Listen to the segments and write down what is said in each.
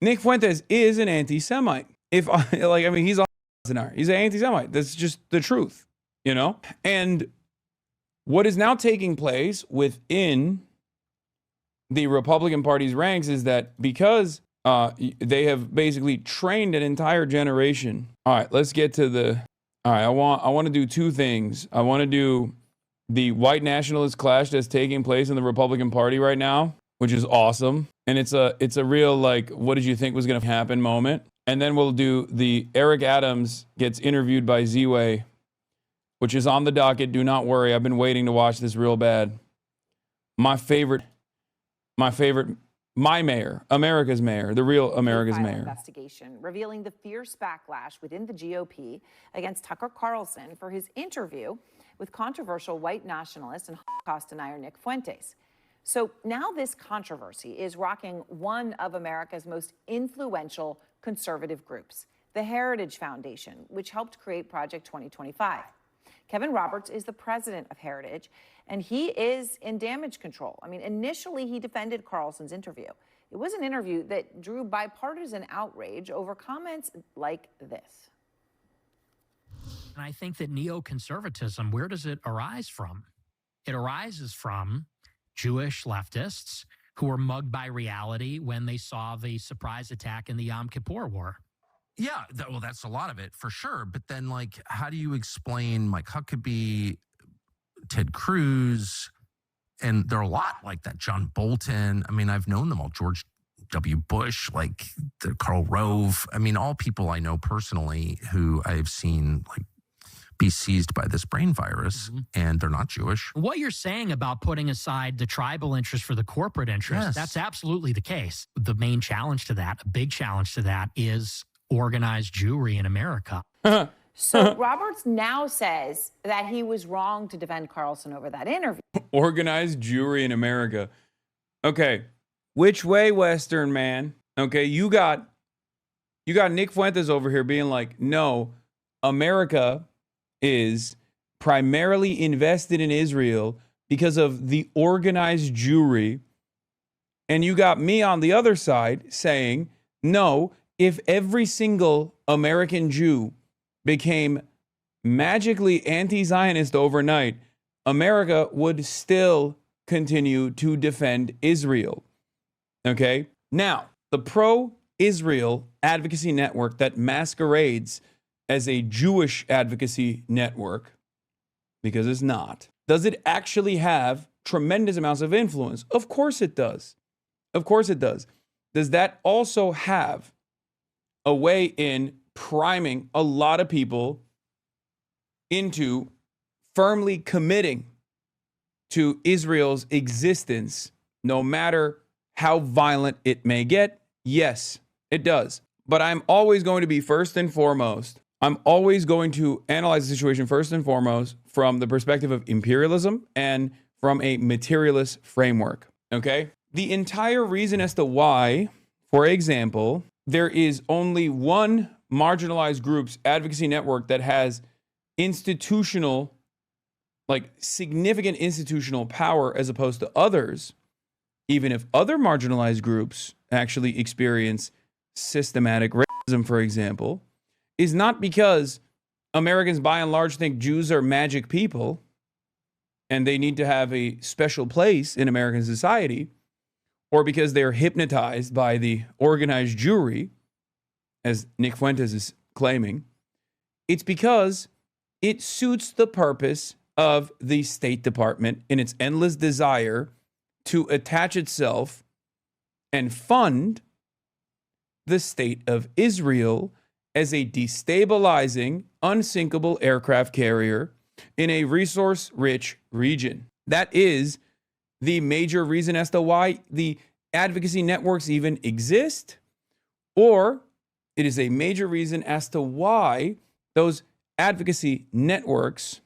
Nick Fuentes is an anti-Semite. He's a he's an anti-Semite. That's just the truth, you know? And what is now taking place within the Republican Party's ranks is that because they have basically trained an entire generation. All right, let's get to the. All right, I want to do two things. I want to do the white nationalist clash that's taking place in the Republican Party right now, which is awesome, and it's a real like, what did you think was going to happen moment. And then we'll do the Eric Adams gets interviewed by Z-Way, which is on the docket. Do not worry, I've been waiting to watch this real bad. My mayor, America's mayor, the real America's mayor. Investigation revealing the fierce backlash within the GOP against Tucker Carlson for his interview with controversial white nationalist and Holocaust denier Nick Fuentes. So now this controversy is rocking one of America's most influential conservative groups, the Heritage Foundation, which helped create Project 2025. Kevin Roberts is the president of Heritage, and he is in damage control. I mean, initially he defended Carlson's interview. It was an interview that drew bipartisan outrage over comments like this. And I think that neoconservatism, where does it arise from? It arises from Jewish leftists who were mugged by reality when they saw the surprise attack in the Yom Kippur War. Yeah, well, that's a lot of it for sure. But then, like, how do you explain Mike Huckabee, Ted Cruz, and there are a lot like that, John Bolton. I mean, I've known them all, George W. Bush, like Karl Rove. I mean, all people I know personally who I've seen like be seized by this brain virus, and they're not Jewish. What you're saying about putting aside the tribal interest for the corporate interest, Yes. That's absolutely the case. The main challenge to that, a big challenge to that, is organized Jewry in America. So Roberts now says that he was wrong to defend Carlson over that interview. Organized Jewry in America. Okay, which way, Western man? Okay, you got Nick Fuentes over here being like, no, America is primarily invested in Israel because of the organized Jewry. And you got me on the other side saying, no, if every single American Jew became magically anti-Zionist overnight, America would still continue to defend Israel. Okay? Now, the pro-Israel advocacy network that masquerades as a Jewish advocacy network, because it's not, does it actually have tremendous amounts of influence? Of course it does. Of course it does. Does that also have a way in priming a lot of people into firmly committing to Israel's existence, no matter how violent it may get? Yes, it does. But I'm always going to be I'm always going to analyze the situation first and foremost from the perspective of imperialism and from a materialist framework, okay? The entire reason as to why, for example, there is only one marginalized group's advocacy network that has institutional, like significant institutional power as opposed to others, even if other marginalized groups actually experience systematic racism, for example, is not because Americans by and large think Jews are magic people and they need to have a special place in American society, or because they're hypnotized by the organized Jewry, as Nick Fuentes is claiming. It's because it suits the purpose of the State Department in its endless desire to attach itself and fund the state of Israel as a destabilizing, unsinkable aircraft carrier in a resource-rich region. That is the major reason as to why the advocacy networks even exist, or it is a major reason as to why those advocacy networks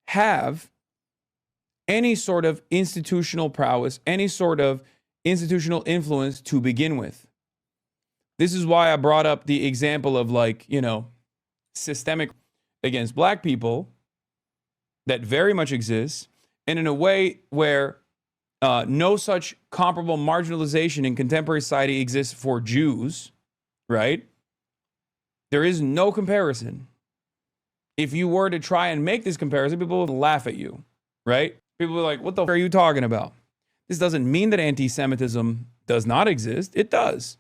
have any sort of institutional prowess, any sort of institutional influence to begin with. This is why I brought up the example of, like, you know, systemic against black people that very much exists, and in a way where no such comparable marginalization in contemporary society exists for Jews. right? There is no comparison. If you were to try and make this comparison, people would laugh at you, right? People are like, what the f- are you talking about? This doesn't mean that anti-Semitism does not exist. It does.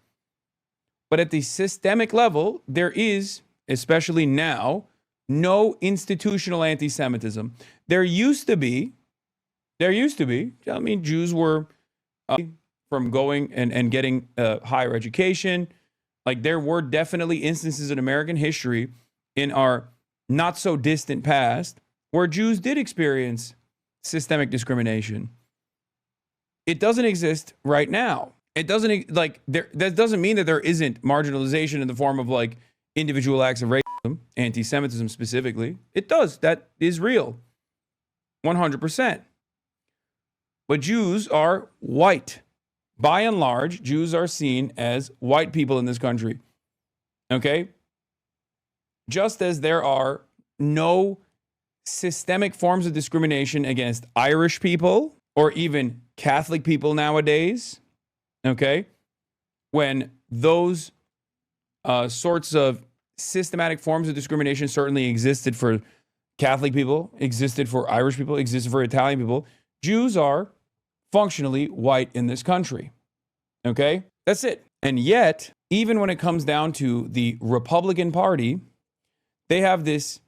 But at the systemic level, there is, especially now, no institutional anti-Semitism. There used to be, I mean, Jews were from going and getting higher education. Like, there were definitely instances in American history in our not so distant past where Jews did experience systemic discrimination. It doesn't exist right now. It doesn't, like, that doesn't mean that there isn't marginalization in the form of, like, individual acts of racism, anti-Semitism specifically. It does. That is real. 100%. But Jews are white. By and large, Jews are seen as white people in this country. Okay? Just as there are no systemic forms of discrimination against Irish people or even Catholic people nowadays, okay? When those sorts of systematic forms of discrimination certainly existed for Catholic people, existed for Irish people, existed for Italian people, Jews are functionally white in this country. Okay? That's it. And yet, even when it comes down to the Republican Party, they have this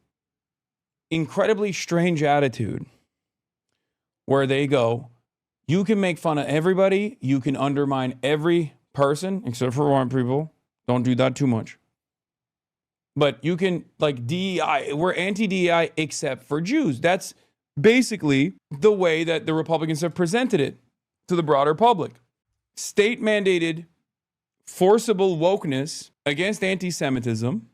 incredibly strange attitude where they go, you can make fun of everybody, you can undermine every person, except for white people. Don't do that too much. But you can, like, DEI, we're anti-DEI except for Jews. That's basically the way that the Republicans have presented it to the broader public. State-mandated, forcible wokeness against anti-Semitism,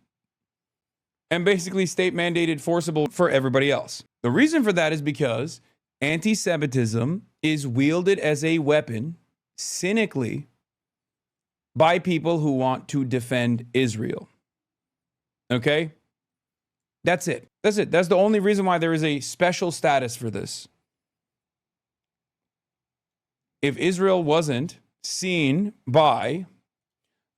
and basically state-mandated forcible for everybody else. The reason for that is because anti-Semitism is wielded as a weapon, cynically, by people who want to defend Israel. Okay? That's it. That's it. That's the only reason why there is a special status for this. If Israel wasn't seen by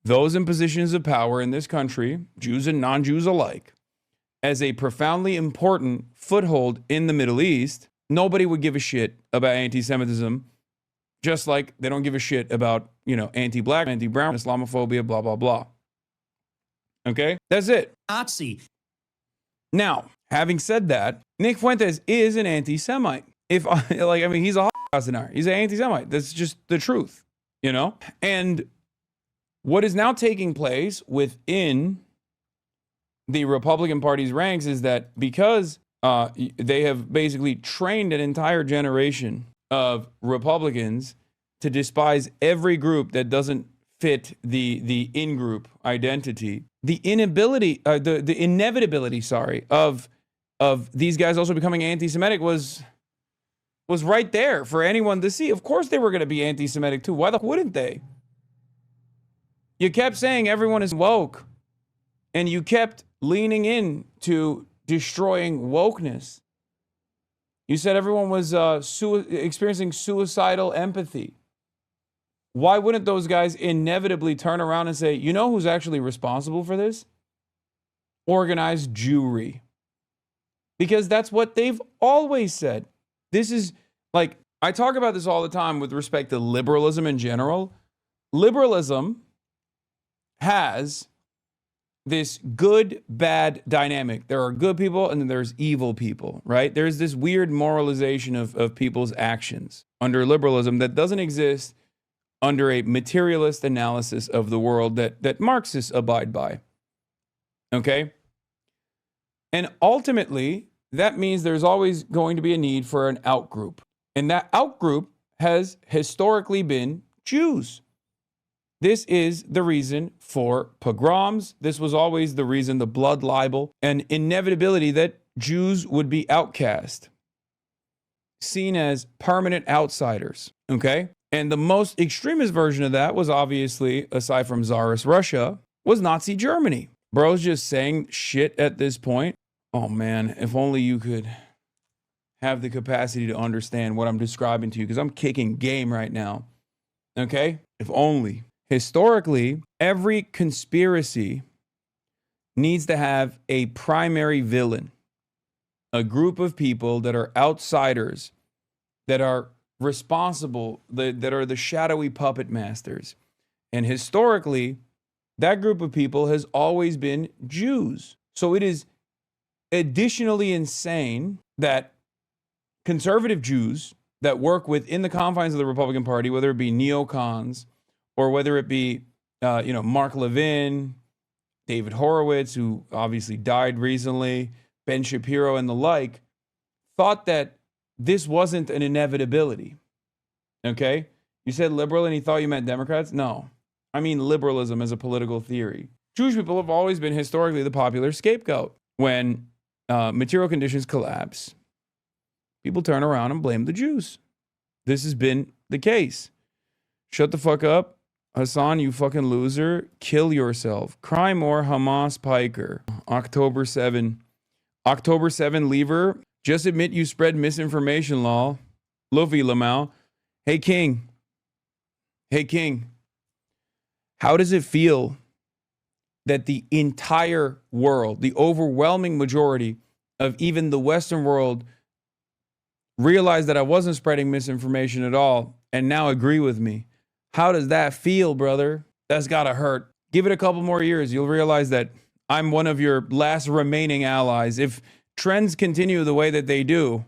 those in positions of power in this country, Jews and non-Jews alike, as a profoundly important foothold in the Middle East, nobody would give a shit about anti-Semitism, just like they don't give a shit about, you know, anti-black, anti-brown, Islamophobia, blah, blah, blah. Okay? That's it. Nazi. Now, having said that, Nick Fuentes is an anti-Semite. He's a Hasan. He's an anti-Semite. That's just the truth, you know? And what is now taking place within the Republican Party's ranks is that because they have basically trained an entire generation of Republicans to despise every group that doesn't fit the in-group identity, the inevitability, of these guys also becoming anti-Semitic was right there for anyone to see. Of course they were going to be anti-Semitic too. Why the wouldn't they? You kept saying everyone is woke, and you kept leaning in to destroying wokeness. You said everyone was experiencing suicidal empathy. Why wouldn't those guys inevitably turn around and say, you know who's actually responsible for this? Organized Jewry. Because that's what they've always said. This is, like, I talk about this all the time with respect to liberalism in general. Liberalism has this good-bad dynamic. There are good people and then there's evil people, right? There's this weird moralization of people's actions under liberalism that doesn't exist under a materialist analysis of the world that Marxists abide by. Okay? And ultimately, that means there's always going to be a need for an outgroup. And that outgroup has historically been Jews. This is the reason for pogroms. This was always the reason, the blood libel, and inevitability that Jews would be outcast, seen as permanent outsiders, okay? And the most extremist version of that was obviously, aside from Tsarist Russia, was Nazi Germany. Bro's just saying shit at this point. Oh man, if only you could have the capacity to understand what I'm describing to you, because I'm kicking game right now, okay? If only. Historically, every conspiracy needs to have a primary villain, a group of people that are outsiders, that are responsible, that are the shadowy puppet masters. And historically, that group of people has always been Jews. So it is additionally insane that conservative Jews that work within the confines of the Republican Party, whether it be neocons or whether it be, Mark Levin, David Horowitz, who obviously died recently, Ben Shapiro and the like, thought that this wasn't an inevitability. Okay? You said liberal and he thought you meant Democrats? No. I mean liberalism as a political theory. Jewish people have always been historically the popular scapegoat. When material conditions collapse, people turn around and blame the Jews. This has been the case. Shut the fuck up. Hasan, you fucking loser. Kill yourself. Cry more, Hamas Piker. October 7. October 7 lever. Just admit you spread misinformation, lol. Luffy Lamau. Hey, King. Hey, King. How does it feel that the entire world, the overwhelming majority of even the Western world, realized that I wasn't spreading misinformation at all and now agree with me? How does that feel, brother? That's gotta hurt. Give it a couple more years. You'll realize that I'm one of your last remaining allies. If trends continue the way that they do,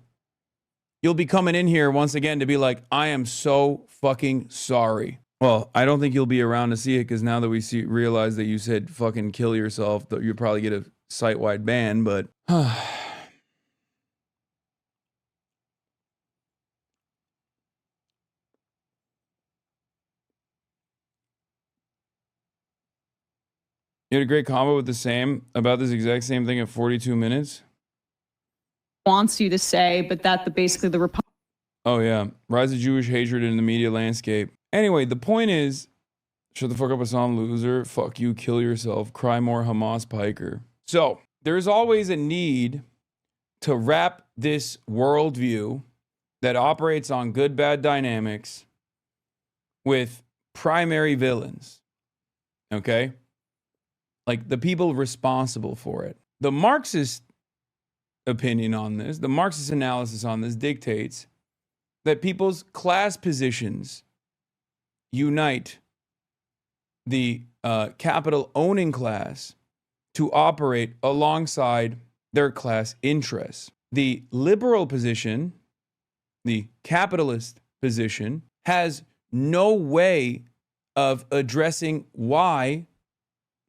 you'll be coming in here once again to be like, I am so fucking sorry. Well, I don't think you'll be around to see it because now that we realize that you said fucking kill yourself, you'll probably get a site-wide ban, but... You had a great combo with the same about this exact same thing at 42 minutes. Wants you to say, but that basically the Republican. Oh yeah, rise of Jewish hatred in the media landscape. Anyway, the point is, shut the fuck up, Hasan, loser. Fuck you, kill yourself. Cry more, Hamas Piker. So there's always a need to wrap this worldview that operates on good-bad dynamics with primary villains. Okay? Like the people responsible for it. The Marxist opinion on this, the Marxist analysis on this dictates that people's class positions unite the capital owning class to operate alongside their class interests. The liberal position, the capitalist position, has no way of addressing why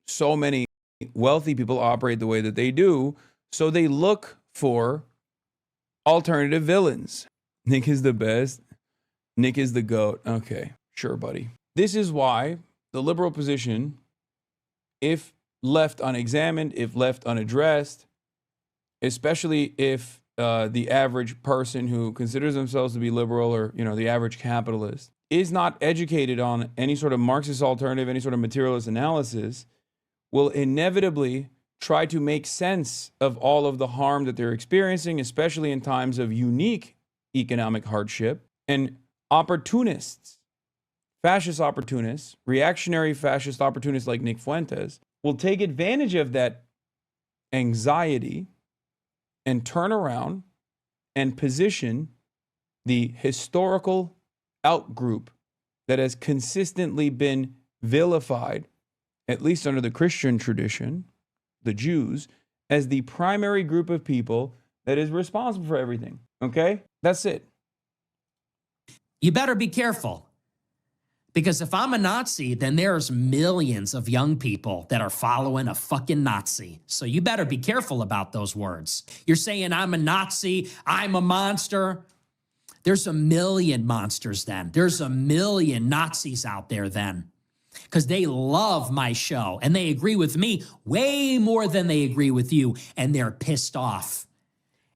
so many wealthy people operate the way that they do, so they look for alternative villains. Nick is the best. Nick is the GOAT. Okay, sure, buddy. This is why the liberal position, if left unexamined, if left unaddressed, especially if the average person who considers themselves to be liberal or, the average capitalist is not educated on any sort of Marxist alternative, any sort of materialist analysis, will inevitably try to make sense of all of the harm that they're experiencing, especially in times of unique economic hardship. And opportunists, fascist opportunists, reactionary fascist opportunists like Nick Fuentes, will take advantage of that anxiety and turn around and position the historical outgroup that has consistently been vilified, at least under the Christian tradition, the Jews, as the primary group of people that is responsible for everything. Okay? That's it. You better be careful. Because if I'm a Nazi, then there's millions of young people that are following a fucking Nazi. So you better be careful about those words. You're saying I'm a Nazi, I'm a monster. There's a million monsters then. There's a million Nazis out there then. Because they love my show and they agree with me way more than they agree with you, and they're pissed off.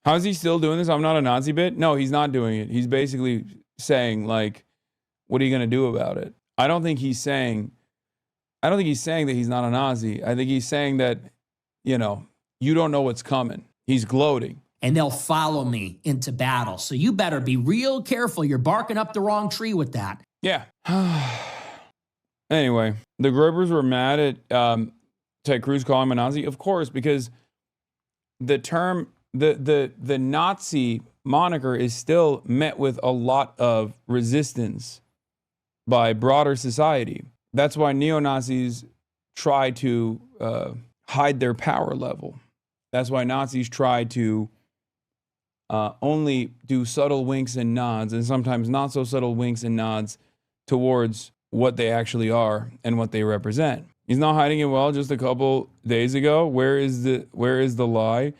How's he still doing this? I'm not a Nazi bit? No, he's not doing it. He's basically saying, like, what are you going to do about it? I don't think he's saying that he's not a Nazi. I think he's saying that, you don't know what's coming. He's gloating. And they'll follow me into battle. So you better be real careful. You're barking up the wrong tree with that. Yeah. Anyway, the Groypers were mad at Ted Cruz calling him a Nazi, of course, because the term, the Nazi moniker is still met with a lot of resistance by broader society. That's why neo-Nazis try to hide their power level. That's why Nazis try to only do subtle winks and nods, and sometimes not so subtle winks and nods towards what they actually are and what they represent. He's not hiding it well. Just a couple days ago, where is the lie?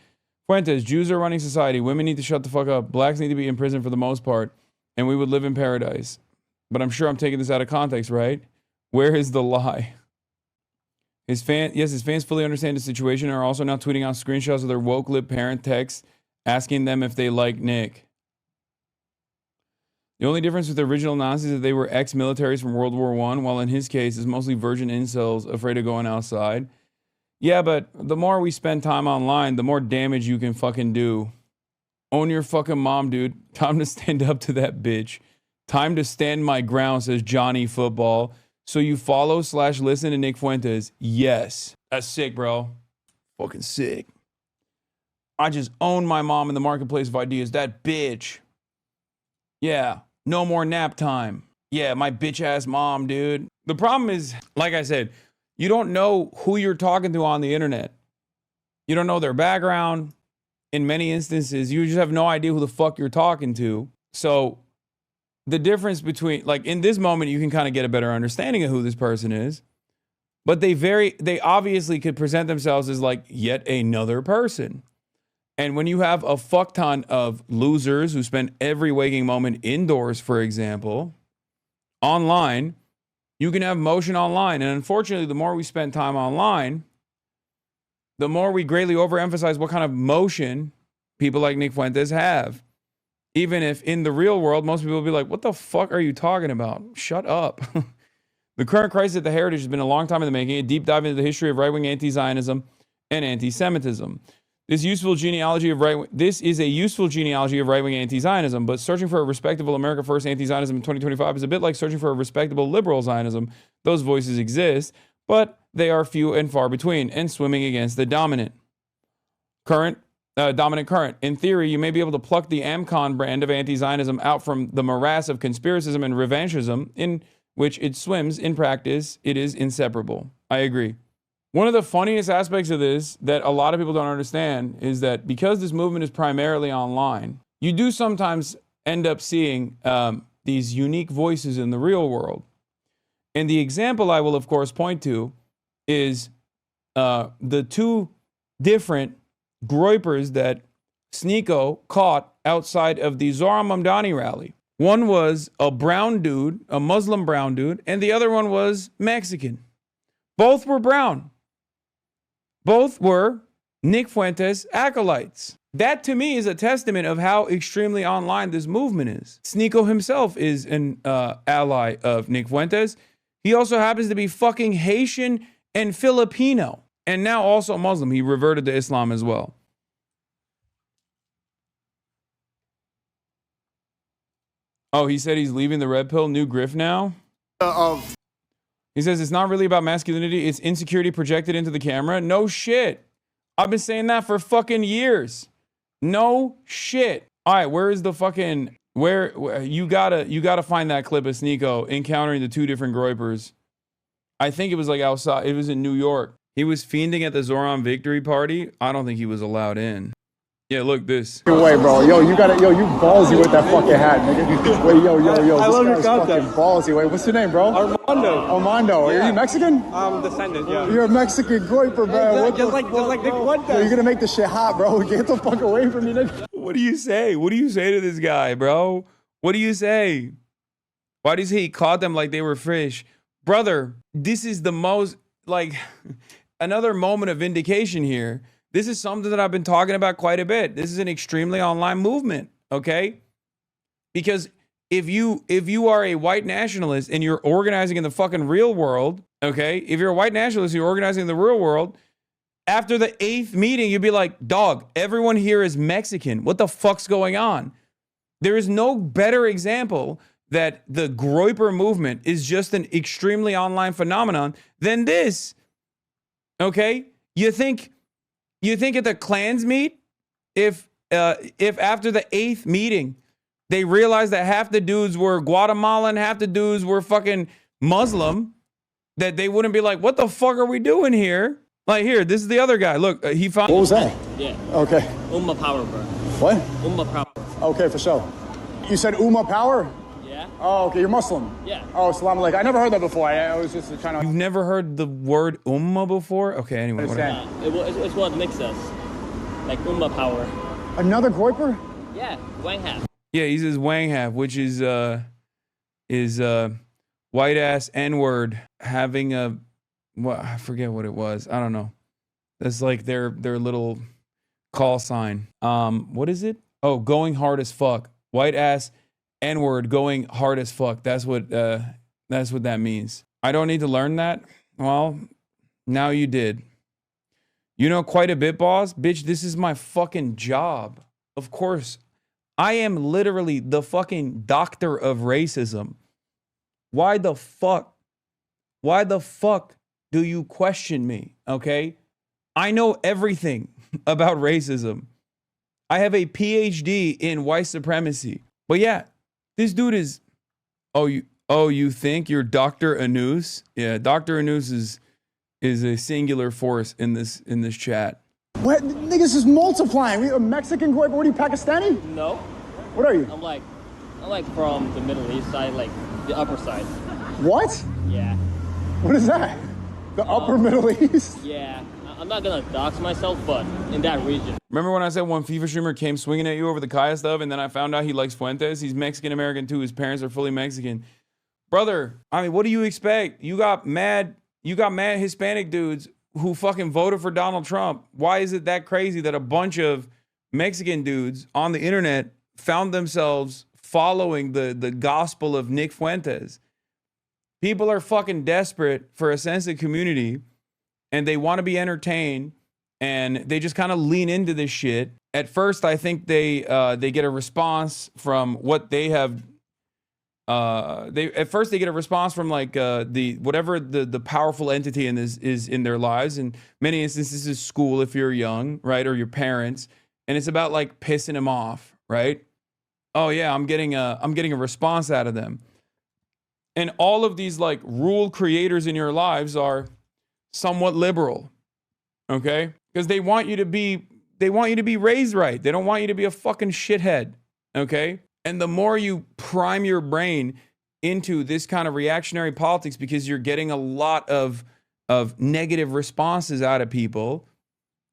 Fuentes, Jews are running society. Women need to shut the fuck up. Blacks need to be in prison for the most part, and we would live in paradise. But I'm sure I'm taking this out of context, right? Where is the lie? His fans fully understand the situation and are also now tweeting out screenshots of their woke lib parent texts asking them if they like Nick. The only difference with the original Nazis is that they were ex-militaries from World War I, while in his case, it's mostly virgin incels afraid of going outside. Yeah, but the more we spend time online, the more damage you can fucking do. Own your fucking mom, dude. Time to stand up to that bitch. Time to stand my ground, says Johnny Football. So you follow/listen to Nick Fuentes? Yes. That's sick, bro. Fucking sick. I just own my mom in the marketplace of ideas. That bitch. Yeah. No more nap time. Yeah, my bitch ass mom, dude. The problem is, like I said, you don't know who you're talking to on the internet. You don't know their background. In many instances, you just have no idea who the fuck you're talking to. So the difference between, like, in this moment, you can kind of get a better understanding of who this person is. But they obviously could present themselves as like yet another person. And when you have a fuck ton of losers who spend every waking moment indoors, for example, online, you can have motion online. And unfortunately, the more we spend time online, the more we greatly overemphasize what kind of motion people like Nick Fuentes have. Even if in the real world, most people will be like, what the fuck are you talking about? Shut up. The current crisis at the Heritage has been a long time in the making, a deep dive into the history of right-wing anti-Zionism and anti-Semitism. This is a useful genealogy of right-wing anti-Zionism, but searching for a respectable America First anti-Zionism in 2025 is a bit like searching for a respectable liberal Zionism. Those voices exist, but they are few and far between, and swimming against the dominant current. In theory, you may be able to pluck the Amcon brand of anti-Zionism out from the morass of conspiracism and revanchism in which it swims. In practice, it is inseparable. I agree. One of the funniest aspects of this that a lot of people don't understand is that because this movement is primarily online, you do sometimes end up seeing these unique voices in the real world. And the example I will, of course, point to is the two different Groypers that Sneeko caught outside of the Zohran Mamdani rally. One was a brown dude, a Muslim brown dude, and the other one was Mexican. Both were brown. Both were Nick Fuentes acolytes. That to me is a testament of how extremely online this movement is. Sneeko himself is an ally of Nick Fuentes. He also happens to be fucking Haitian and Filipino, and now also Muslim. He reverted to Islam as well. Oh, he said he's leaving the red pill, new grift now? He says it's not really about masculinity, it's insecurity projected into the camera. No shit. I've been saying that for fucking years. No shit. All right, where is the fucking, where you gotta find that clip of Sneeko encountering the two different Groypers. I think it was like outside, it was in New York. He was fiending at the Zohran victory party. I don't think he was allowed in. Yeah, look this. Way, bro. Yo, you ballsy with that fucking hat, nigga. Wait, yo. I love your This guy's content. fucking ballsy. Wait, what's your name, bro? Armando. Yeah. Are you Mexican? I'm descendant, yeah. You're a Mexican Groyper, man. Just like Nick Fuentes. Yo, you're gonna make this shit hot, bro. Get the fuck away from me, nigga. What do you say? What do you say to this guy, bro? What do you say? Why does he caught them like they were fish? Brother, this is the most, like, another moment of vindication here. This is something that I've been talking about quite a bit. This is an extremely online movement, okay? Because if you are a white nationalist and you're organizing in the fucking real world, okay? If you're a white nationalist, you're organizing in the real world, after the 8th meeting, you'd be like, dog, everyone here is Mexican. What the fuck's going on? There is no better example that the Groyper movement is just an extremely online phenomenon, then this, okay? You think at the clans meet, if after the 8th meeting, they realized that half the dudes were Guatemalan, half the dudes were fucking Muslim, that they wouldn't be like, what the fuck are we doing here? Like, here, this is the other guy. Look, he found. What was that? Yeah. Okay. Ummah power, bro. What? Ummah power. Okay, for sure. You said Ummah power? Yeah. Oh, okay, you're Muslim. Yeah. Oh, salam alaikum. I never heard that before. I was just trying to. You've never heard the word ummah before? Okay, anyway. Whatever. It's what makes us. Like Ummah power. Another Groyper? Yeah. Wang half. Yeah, he's his Wang half, which is white ass N-word having a, what, I forget what it was. I don't know. That's like their little call sign. What is it? Oh, going hard as fuck. White ass N-word going hard as fuck. That's what that means. I don't need to learn that. Well, now you did. You know quite a bit, boss. Bitch, this is my fucking job. Of course. I am literally the fucking doctor of racism. Why the fuck do you question me? Okay? I know everything about racism. I have a PhD in white supremacy. But yeah, this dude is, you think you're Dr. Anus? Yeah, Dr. Anus is a singular force in this chat. What? Niggas is multiplying. We a Mexican Groyper? What are you, Pakistani? No. What are you? I'm like from the Middle East side, like the upper side. What? Yeah. What is that? The upper Middle East? Yeah. I'm not gonna dox myself, but in that region. Remember when I said one FIFA streamer came swinging at you over the Kaya stuff, and then I found out he likes Fuentes? He's Mexican-American too. His parents are fully Mexican. Brother, I mean, what do you expect? You got mad Hispanic dudes who fucking voted for Donald Trump. Why is it that crazy that a bunch of Mexican dudes on the internet found themselves following the gospel of Nick Fuentes? People are fucking desperate for a sense of community, and they want to be entertained, and they just kind of lean into this shit. At first, I think they get a response from what they have. They get a response from like the powerful entity in this is in their lives. In many instances, is school if you're young, right, or your parents, and it's about like pissing them off, right? Oh yeah, I'm getting a response out of them. And all of these like rule creators in your lives are somewhat liberal, okay? Because they want you to be raised right. They don't want you to be a fucking shithead, okay? And the more you prime your brain into this kind of reactionary politics, because you're getting a lot of negative responses out of people,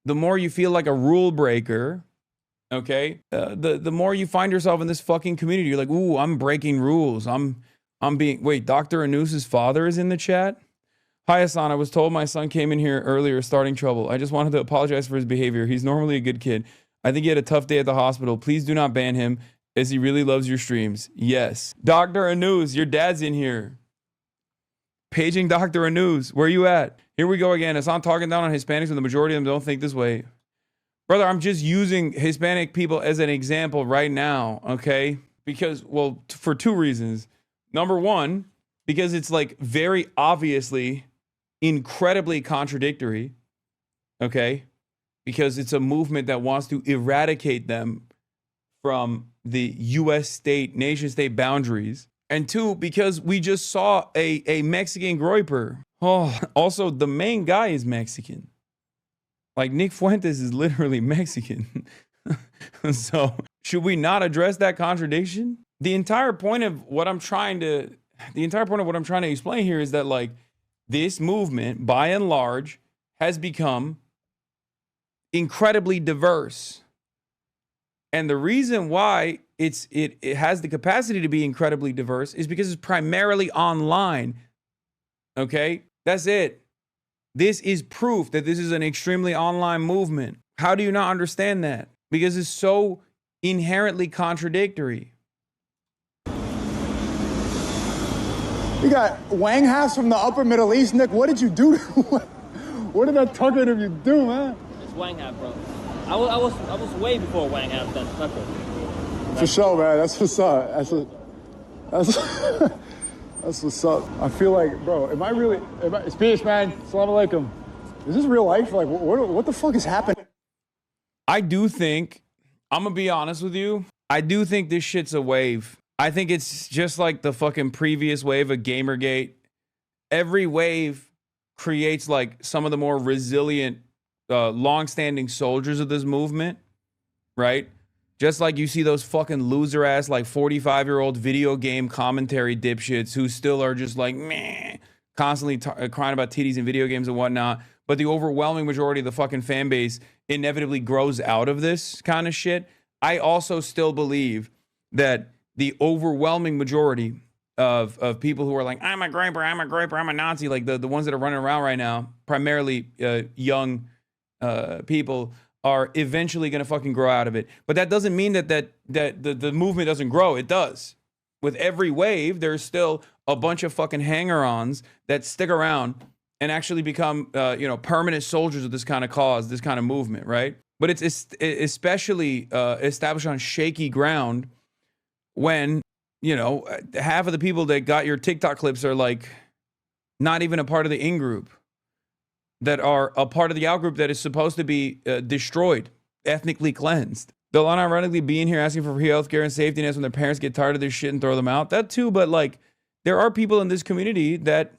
the more you feel like a rule breaker, okay? The more you find yourself in this fucking community. You're like, ooh, I'm breaking rules. Wait, Dr. Anus's father is in the chat? Hi, Hasan. I was told my son came in here earlier starting trouble. I just wanted to apologize for his behavior. He's normally a good kid. I think he had a tough day at the hospital. Please do not ban him, as he really loves your streams. Yes. Dr. Anus, your dad's in here. Paging Dr. Anus. Where you at? Here we go again. Hasan talking down on Hispanics when the majority of them don't think this way. Brother, I'm just using Hispanic people as an example right now, okay? Because, well, for two reasons. Number one, because it's like very obviously incredibly contradictory, okay? Because it's a movement that wants to eradicate them from the U.S. state, nation state boundaries. And two, because we just saw a Mexican Groyper. Oh, also, the main guy is Mexican. Like, Nick Fuentes is literally Mexican. So, should we not address that contradiction? The entire point of what I'm trying to explain here is that, like, this movement, by and large, has become incredibly diverse. And the reason why it has the capacity to be incredibly diverse is because it's primarily online. Okay? That's it. This is proof that this is an extremely online movement. How do you not understand that? Because it's so inherently contradictory. You got Wang halves from the upper Middle East, Nick. What did you do? What did that tucker of you do, man? It's Wang half, bro. I was way before Wang half than Tucker. For sure, man. That's what's up. That's, that's what's up. I feel like, bro, it's peace, man. Assalamu alaikum. Is this real life? Like, what the fuck is happening? I do think, I'm gonna be honest with you, I do think this shit's a wave. I think it's just like the fucking previous wave of Gamergate. Every wave creates like some of the more resilient, long-standing soldiers of this movement, right? Just like you see those fucking loser-ass, like 45-year-old video game commentary dipshits who still are just like, meh, constantly crying about titties and video games and whatnot. But the overwhelming majority of the fucking fan base inevitably grows out of this kind of shit. I also still believe that the overwhelming majority of people who are like, I'm a graper, I'm a Nazi, like the ones that are running around right now, primarily young people, are eventually going to fucking grow out of it. But that doesn't mean that the movement doesn't grow. It does. With every wave, there's still a bunch of fucking hanger-ons that stick around and actually become, permanent soldiers of this kind of cause, this kind of movement, right? But it's especially established on shaky ground when, half of the people that got your TikTok clips are like not even a part of the in-group, that are a part of the out-group that is supposed to be destroyed, ethnically cleansed. They'll unironically be in here asking for free healthcare and safety nets when their parents get tired of their shit and throw them out. That too, but like, there are people in this community that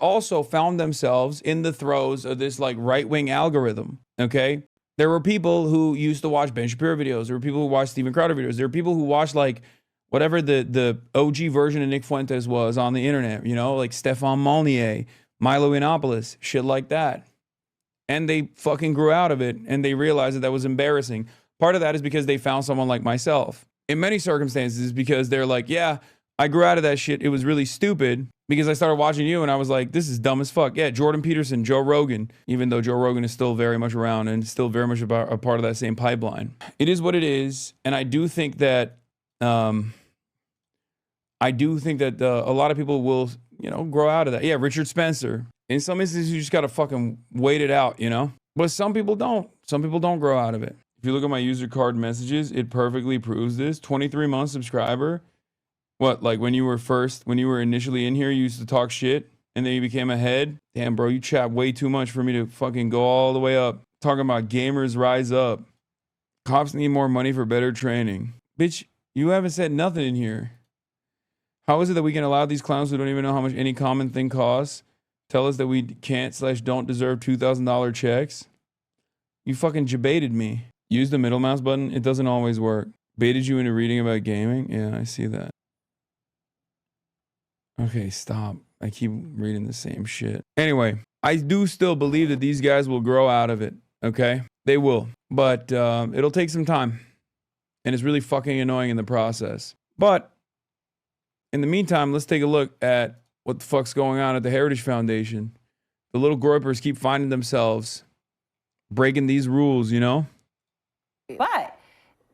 also found themselves in the throes of this like right-wing algorithm, okay? There were people who used to watch Ben Shapiro videos. There were people who watched Steven Crowder videos. There were people who watched like whatever the OG version of Nick Fuentes was on the internet, like Stefan Molnier, Milo Yiannopoulos, shit like that. And they fucking grew out of it and they realized that was embarrassing. Part of that is because they found someone like myself. In many circumstances, because they're like, yeah, I grew out of that shit. It was really stupid because I started watching you and I was like, this is dumb as fuck. Yeah, Jordan Peterson, Joe Rogan, even though Joe Rogan is still very much around and still very much a part of that same pipeline. It is what it is. And I do think that, a lot of people will, grow out of that. Yeah, Richard Spencer. In some instances, you just got to fucking wait it out, But some people don't. Some people don't grow out of it. If you look at my user card messages, it perfectly proves this. 23-month subscriber. What, like when you were initially in here, you used to talk shit and then you became a head? Damn, bro, you chat way too much for me to fucking go all the way up. Talking about gamers rise up. Cops need more money for better training. Bitch, you haven't said nothing in here. How is it that we can allow these clowns who don't even know how much any common thing costs tell us that we can't/don't deserve $2,000 checks? You fucking jebaited me. Use the middle mouse button. It doesn't always work. Baited you into reading about gaming? Yeah, I see that. Okay, stop. I keep reading the same shit. Anyway, I do still believe that these guys will grow out of it, okay? They will. But it'll take some time. And it's really fucking annoying in the process. But in the meantime, let's take a look at what the fuck's going on at the Heritage Foundation. The little gropers keep finding themselves breaking these rules, But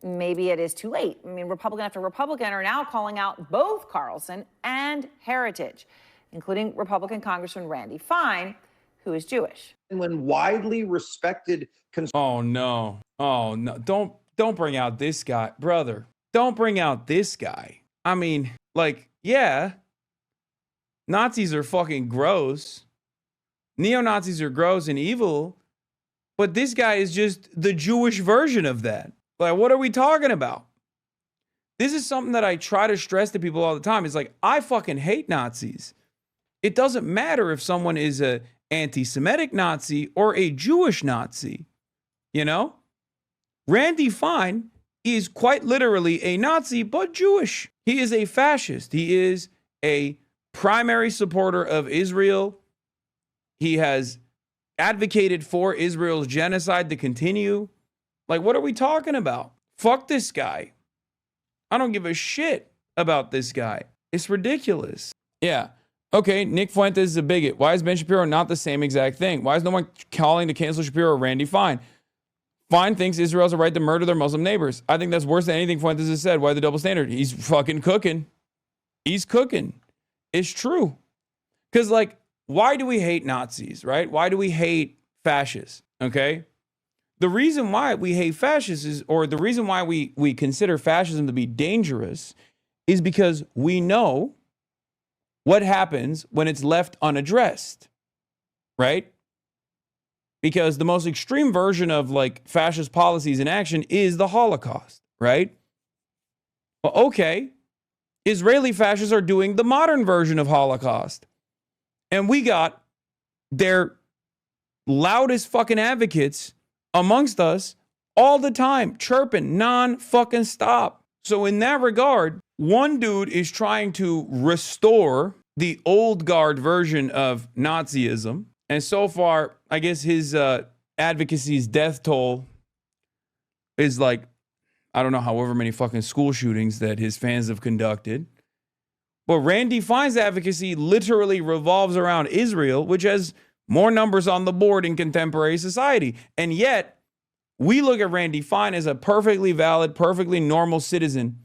maybe it is too late. I mean, Republican after Republican are now calling out both Carlson and Heritage, including Republican Congressman Randy Fine, who is Jewish. When widely respected. Oh no! Don't bring out this guy, brother. Don't bring out this guy. I mean, like, yeah, Nazis are fucking gross. Neo-Nazis are gross and evil, but this guy is just the Jewish version of that. Like, what are we talking about? This is something that I try to stress to people all the time. It's like, I fucking hate Nazis. It doesn't matter if someone is a anti-Semitic Nazi or a Jewish Nazi, Randy Fine is quite literally a Nazi, but Jewish. He is a fascist. He is a primary supporter of Israel. He has advocated for Israel's genocide to continue. Like, what are we talking about? Fuck this guy. I don't give a shit about this guy. It's ridiculous. Yeah. Okay, Nick Fuentes is a bigot. Why is Ben Shapiro not the same exact thing? Why is no one calling to cancel Shapiro or Randy Fine? Fine thinks Israel has a right to murder their Muslim neighbors. I think that's worse than anything Fuentes has said. Why the double standard? He's fucking cooking. He's cooking. It's true. Because, like, why do we hate Nazis, right? Why do we hate fascists, okay? the reason why we hate fascists is, or the reason why we consider fascism to be dangerous is because we know what happens when it's left unaddressed, right? Because the most extreme version of like fascist policies in action is the Holocaust, right? Well, okay, Israeli fascists are doing the modern version of Holocaust. And we got their loudest fucking advocates amongst us all the time, chirping non-fucking stop. So in that regard, one dude is trying to restore the old guard version of Nazism. And so far, I guess his advocacy's death toll is like, I don't know, however many fucking school shootings that his fans have conducted. But Randy Fine's advocacy literally revolves around Israel, which has more numbers on the board in contemporary society. And yet, we look at Randy Fine as a perfectly valid, perfectly normal citizen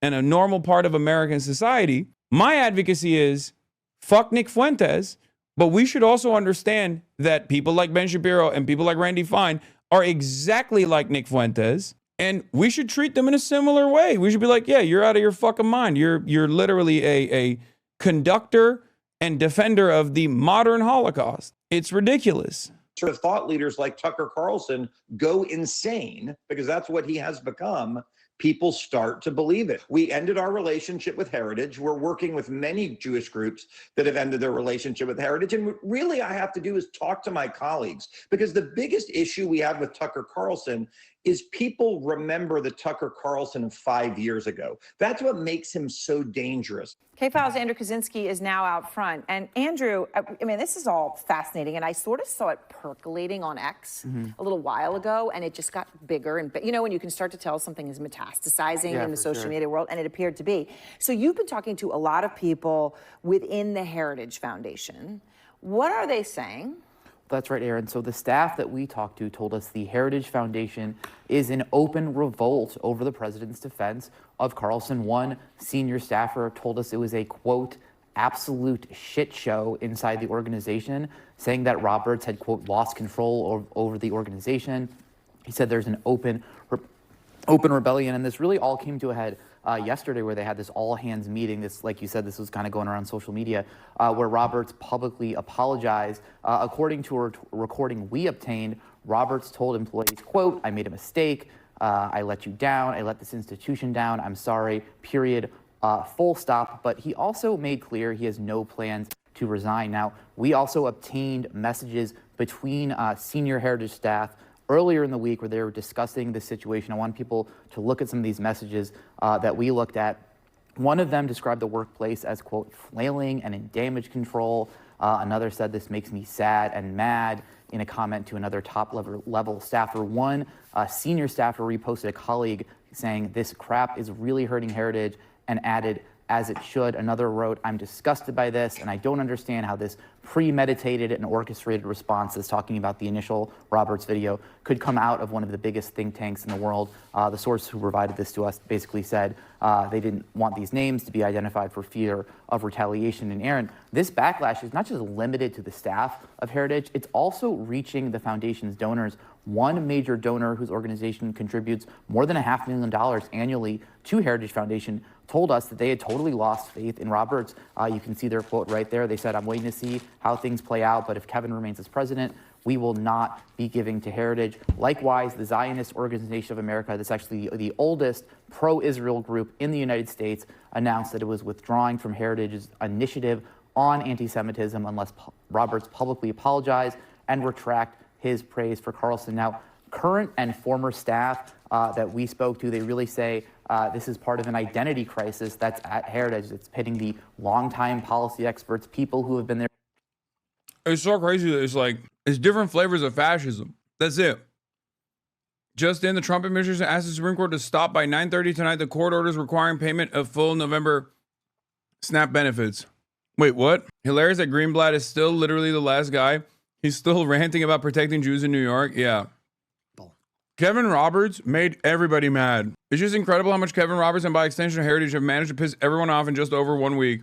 and a normal part of American society. My advocacy is fuck Nick Fuentes, but we should also understand that people like Ben Shapiro and people like Randy Fine are exactly like Nick Fuentes, and we should treat them in a similar way. We should be like, yeah, you're out of your fucking mind. You're literally a conductor and defender of the modern Holocaust. It's ridiculous. Sort of thought leaders like Tucker Carlson go insane because that's what he has become. People start to believe it. We ended our relationship with Heritage. We're working with many Jewish groups that have ended their relationship with Heritage. And really I have to do is talk to my colleagues, because the biggest issue we have with Tucker Carlson is people remember the Tucker Carlson of 5 years ago. That's what makes him so dangerous. K-File's Andrew Kaczynski is now out front. And Andrew, I mean, this is all fascinating. And I sort of saw it percolating on X a little while ago. And it just got bigger. And you know, when you can start to tell something is metastasizing in the social media world. And it appeared to be. So you've been talking to a lot of people within the Heritage Foundation. What are they saying? That's right, Aaron. So the staff that we talked to told us the Heritage Foundation is in open revolt over the president's defense of Carlson. One senior staffer told us it was a, quote, absolute shit show inside the organization, saying that Roberts had, quote, lost control over the organization. He said there's an open rebellion, and this really all came to a head yesterday, where they had this all-hands meeting. This, like you said, this was kind of going around social media, where Roberts publicly apologized. According to a recording we obtained, Roberts told employees, quote, I made a mistake. I let you down. I let this institution down. I'm sorry, period, full stop. But he also made clear he has no plans to resign. Now, we also obtained messages between senior Heritage staff earlier in the week where they were discussing the situation. I want people to look at some of these messages that we looked at. One of them described the workplace as, quote, flailing and in damage control. Another said, this makes me sad and mad, in a comment to another top level staffer. One senior staffer reposted a colleague saying, this crap is really hurting Heritage, and added, as it should. Another wrote, I'm disgusted by this, and I don't understand how this premeditated and orchestrated response that's talking about the initial Roberts video could come out of one of the biggest think tanks in the world. The source who provided this to us basically said they didn't want these names to be identified for fear of retaliation. And Aaron, this backlash is not just limited to the staff of Heritage, it's also reaching the foundation's donors. One major donor whose organization contributes more than $500,000 annually to Heritage Foundation told us that they had totally lost faith in Roberts. You can see their quote right there. They said, I'm waiting to see how things play out, but if Kevin remains as president, we will not be giving to Heritage. Likewise, the Zionist Organization of America, that's actually the oldest pro-Israel group in the United States, announced that it was withdrawing from Heritage's initiative on anti-Semitism unless Roberts publicly apologized and retract his praise for Carlson. Now, current and former staff that we spoke to, they really say this is part of an identity crisis that's at Heritage. It's pitting the longtime policy experts, people who have been there. It's so crazy that it's like, it's different flavors of fascism. That's it. Just in, the Trump administration asked the Supreme Court to stop by 9:30 tonight the court orders requiring payment of full November SNAP benefits. Wait, what? Hilarious that Greenblatt is still literally the last guy. He's still ranting about protecting Jews in New York. Yeah. Kevin Roberts made everybody mad. It's just incredible how much Kevin Roberts and by extension Heritage have managed to piss everyone off in just over 1 week.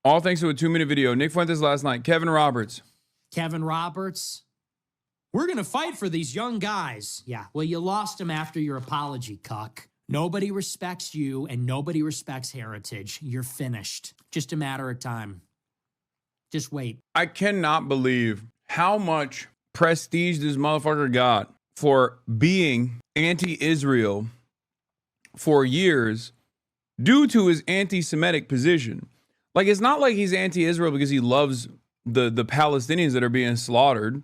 All thanks to a 2-minute video. Nick Fuentes last night. Kevin Roberts. Kevin Roberts, We're going to fight for these young guys. Yeah, well, you lost them after your apology, cuck. Nobody respects you and nobody respects heritage. You're finished. Just a matter of time. Just wait. I cannot believe how much prestige this motherfucker got for being anti-Israel for years due to his anti-Semitic position. Like, it's not like he's anti-Israel because he loves the Palestinians that are being slaughtered.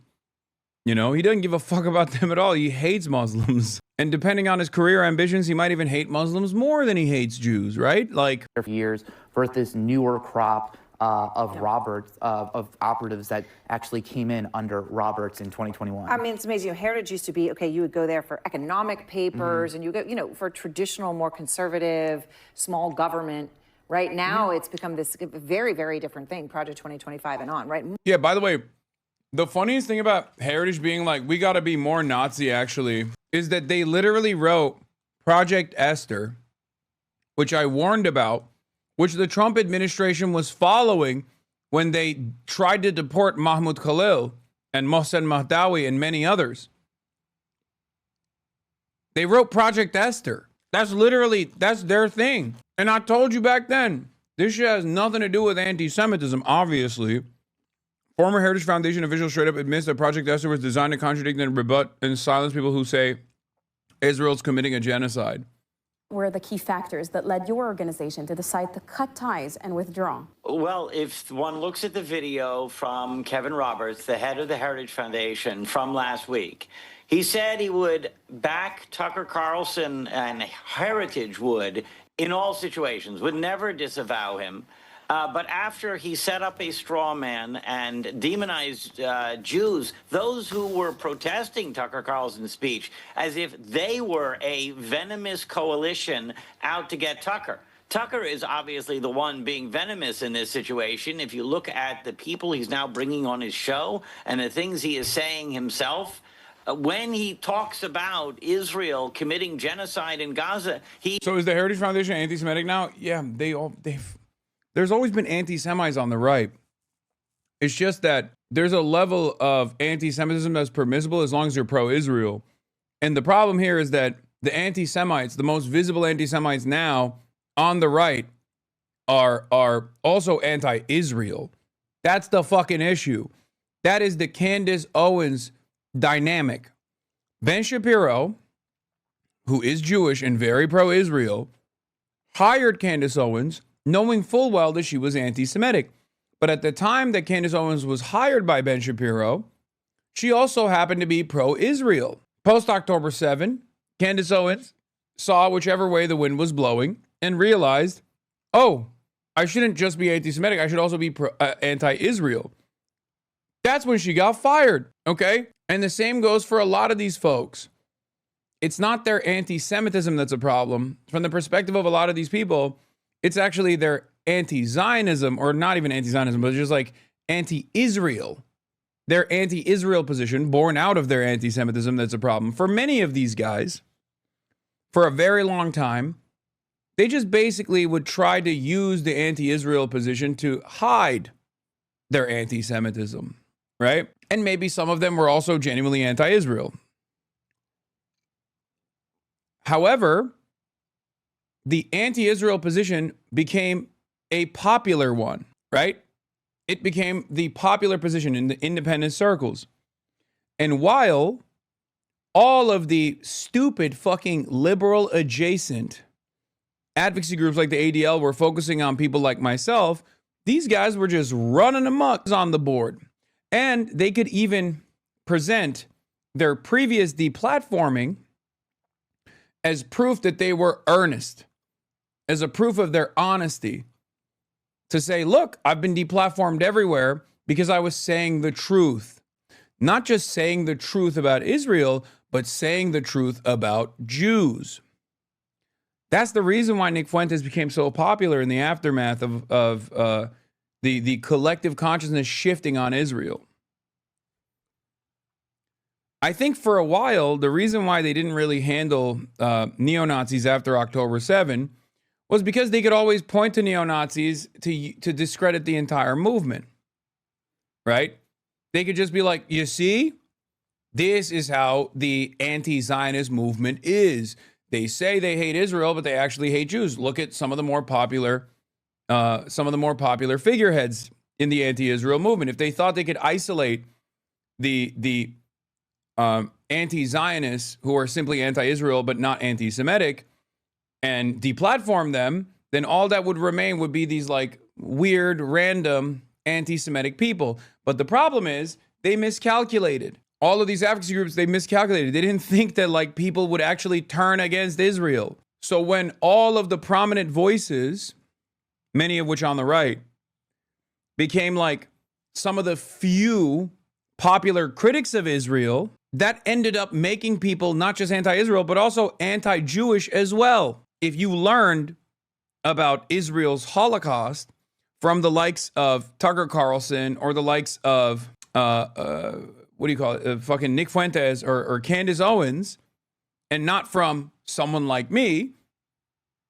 You know, he doesn't give a fuck about them at all. He hates Muslims. And depending on his career ambitions, he might even hate Muslims more than he hates Jews, right? Like, for years, birthed this newer crop of Roberts, of operatives that actually came in under Roberts in 2021. I mean, it's amazing. Heritage used to be, okay, you would go there for economic papers and you go, you know, for traditional, more conservative, small government. Right now, it's become this very, very different thing, Project 2025 and on, right? yeah, by the way, the funniest thing about Heritage being like, we got to be more Nazi, actually, is that they literally wrote Project Esther, which I warned about, which the Trump administration was following when they tried to deport Mahmoud Khalil and Mohsen Mahdawi and many others. They wrote Project Esther. That's their thing. And I told you back then, this shit has nothing to do with anti-Semitism, obviously. Former Heritage Foundation official straight up admits that Project Esther was designed to contradict and rebut and silence people who say Israel's committing a genocide. Were the key factors that led your organization to decide to cut ties and withdraw? Well, if one looks at the video from Kevin Roberts, the head of the Heritage Foundation from last week, he said he would back Tucker Carlson and Heritage would in all situations, would never disavow him. But after he set up a straw man and demonized Jews, those who were protesting Tucker Carlson's speech, as if they were a venomous coalition out to get Tucker. Tucker is obviously the one being venomous in this situation. If you look at the people he's now bringing on his show and the things he is saying himself, when he talks about Israel committing genocide in Gaza, So is the Heritage Foundation anti-Semitic now? Yeah, there's always been anti-Semites on the right. It's just that there's a level of anti-Semitism that's permissible as long as you're pro-Israel. And the problem here is that the anti-Semites, the most visible anti-Semites now on the right, are also anti-Israel. That's the fucking issue. That is the Candace Owens dynamic. Ben Shapiro, who is Jewish and very pro-Israel, hired Candace Owens knowing full well that she was anti-Semitic. But at the time that Candace Owens was hired by Ben Shapiro, she also happened to be pro-Israel. Post-October 7, Candace Owens saw whichever way the wind was blowing and realized, oh, I shouldn't just be anti-Semitic, I should also be anti-Israel. That's when she got fired, okay? And the same goes for a lot of these folks. It's not their anti-Semitism that's a problem. From the perspective of a lot of these people, it's actually their anti-Zionism, or not even anti-Zionism, but just like anti-Israel. Their anti-Israel position, born out of their anti-Semitism, that's a problem. For many of these guys, for a very long time, they just basically would try to use the anti-Israel position to hide their anti-Semitism, right? And maybe some of them were also genuinely anti-Israel. However, the anti-Israel position became a popular one, right? It became the popular position in the independent circles. And while all of the stupid fucking liberal adjacent advocacy groups like the ADL were focusing on people like myself, these guys were just running amok on the board. And they could even present their previous deplatforming as proof that they were earnest, as a proof of their honesty, to say, look, I've been deplatformed everywhere because I was saying the truth. Not just saying the truth about Israel, but saying the truth about Jews. That's the reason why Nick Fuentes became so popular in the aftermath of the collective consciousness shifting on Israel. I think for a while, the reason why they didn't really handle neo-Nazis after October 7 was because they could always point to neo-Nazis to discredit the entire movement, right? They could just be like, you see, This is how the anti-Zionist movement is. They say they hate Israel, but they actually hate Jews. Look at some of the more popular figureheads in the anti-Israel movement. If they thought they could isolate the anti-Zionists who are simply anti-Israel but not anti-Semitic and deplatform them, then all that would remain would be these like weird, random anti-Semitic people. But the problem is they miscalculated. All of these advocacy groups, they miscalculated. They didn't think that like people would actually turn against Israel. So when all of the prominent voices, many of which on the right, became like some of the few popular critics of Israel, that ended up making people not just anti-Israel, but also anti-Jewish as well. If you learned about Israel's Holocaust from the likes of Tucker Carlson or the likes of, fucking Nick Fuentes or Candace Owens, and not from someone like me,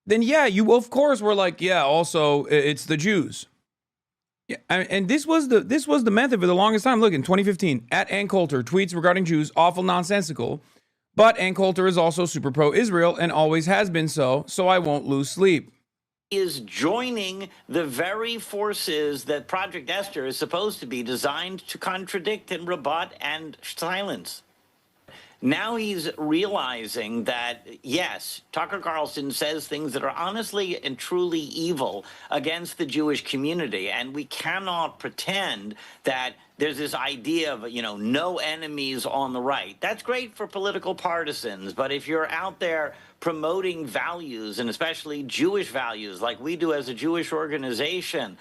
then yeah, you of course were like, yeah, also it's the Jews. Yeah, and this was the method for the longest time. Look, in 2015, at Ann Coulter, tweets regarding Jews, awful nonsensical. But Ann Coulter is also super pro-Israel and always has been so I won't lose sleep. Is joining the very forces that Project Esther is supposed to be designed to contradict and rebut and silence. Now he's realizing that, yes, Tucker Carlson says things that are honestly and truly evil against the Jewish community, and we cannot pretend that there's this idea of, no enemies on the right. That's great for political partisans, but if you're out there promoting values, and especially Jewish values, like we do as a Jewish organization,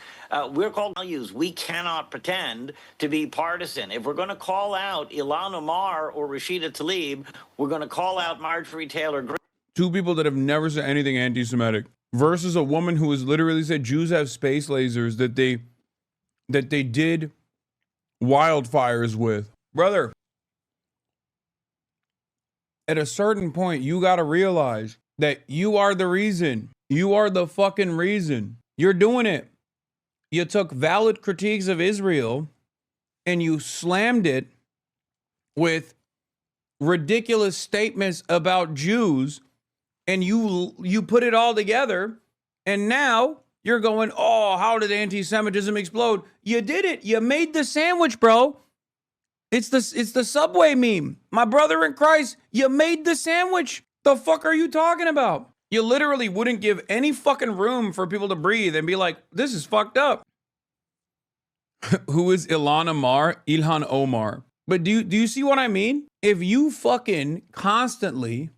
we're called values. We cannot pretend to be partisan. If we're going to call out Ilhan Omar or Rashida Tlaib, we're going to call out Marjorie Taylor Greene. Two people that have never said anything anti-Semitic versus a woman who has literally said Jews have space lasers that they did wildfires with. Brother, at a certain point, you got to realize that you are the reason. You are the fucking reason. You're doing it. You took valid critiques of Israel and you slammed it with ridiculous statements about Jews, and you put it all together, and now you're going, oh, how did anti-Semitism explode? You did it. You made the sandwich, bro. It's the Subway meme. My brother in Christ, you made the sandwich. The fuck are you talking about? You literally wouldn't give any fucking room for people to breathe and be like, this is fucked up. Who is Ilhan Omar? But do you see what I mean? If you fucking constantly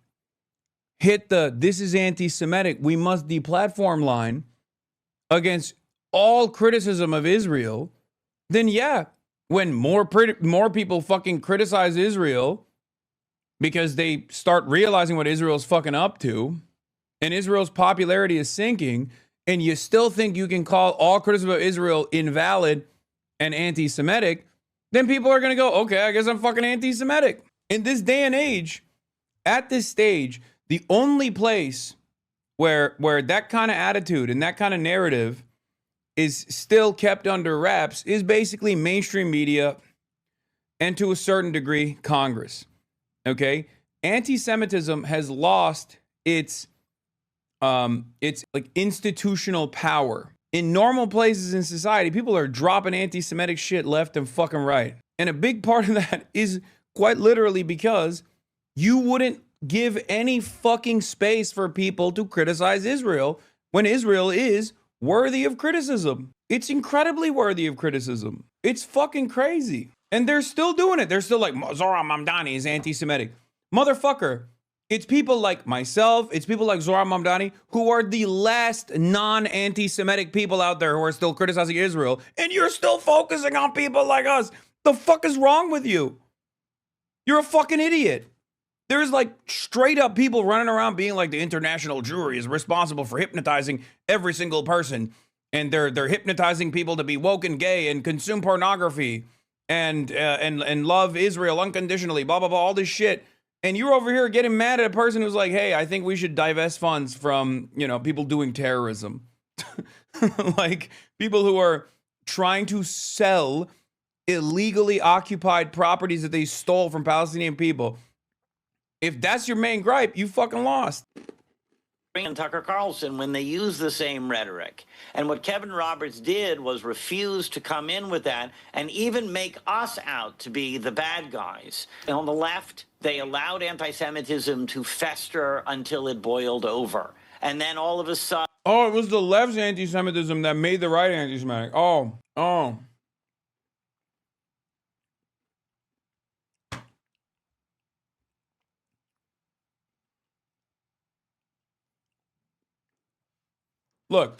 hit the this is anti-Semitic, we must deplatform line against all criticism of Israel, then yeah, when more people fucking criticize Israel because they start realizing what Israel's fucking up to, and Israel's popularity is sinking, and you still think you can call all criticism of Israel invalid and anti-Semitic, then people are going to go, okay, I guess I'm fucking anti-Semitic. In this day and age, at this stage, the only place where that kind of attitude and that kind of narrative is still kept under wraps is basically mainstream media and to a certain degree, Congress. Okay? Anti-Semitism has lost its like institutional power. In normal places in society, people are dropping anti-Semitic shit left and fucking right. And a big part of that is quite literally because you wouldn't give any fucking space for people to criticize Israel when Israel is worthy of criticism. It's incredibly worthy of criticism. It's fucking crazy. And they're still doing it. They're still like, Zohran Mamdani is anti-Semitic. Motherfucker, it's people like myself, it's people like Zohran Mamdani who are the last non-anti-Semitic people out there who are still criticizing Israel, and you're still focusing on people like us. The fuck is wrong with you? You're a fucking idiot. There's like straight up people running around being like the international Jewry is responsible for hypnotizing every single person, and they're hypnotizing people to be woke and gay and consume pornography and love Israel unconditionally, blah blah blah, all this shit. And you're over here getting mad at a person who's like, hey, I think we should divest funds from, people doing terrorism. Like people who are trying to sell illegally occupied properties that they stole from Palestinian people. If that's your main gripe, you fucking lost. And Tucker Carlson when they use the same rhetoric. And what Kevin Roberts did was refuse to come in with that and even make us out to be the bad guys. And on the left, they allowed anti-Semitism to fester until it boiled over. And then all of a sudden... Oh, it was the left's anti-Semitism that made the right anti-Semitic. Oh. Look,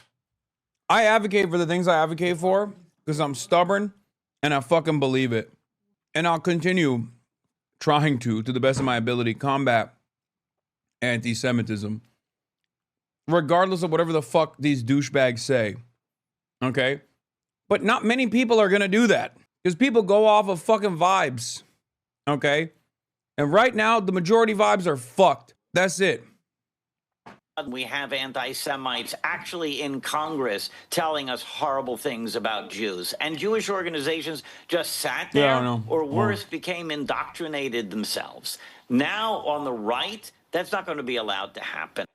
I advocate for the things I advocate for because I'm stubborn and I fucking believe it. And I'll continue trying to the best of my ability, combat anti-Semitism, regardless of whatever the fuck these douchebags say. Okay? But not many people are going to do that because people go off of fucking vibes. Okay? And right now, the majority vibes are fucked. That's it. We have anti-Semites actually in Congress telling us horrible things about Jews. And Jewish organizations just sat there, or worse, became indoctrinated themselves. Now, on the right, that's not going to be allowed to happen.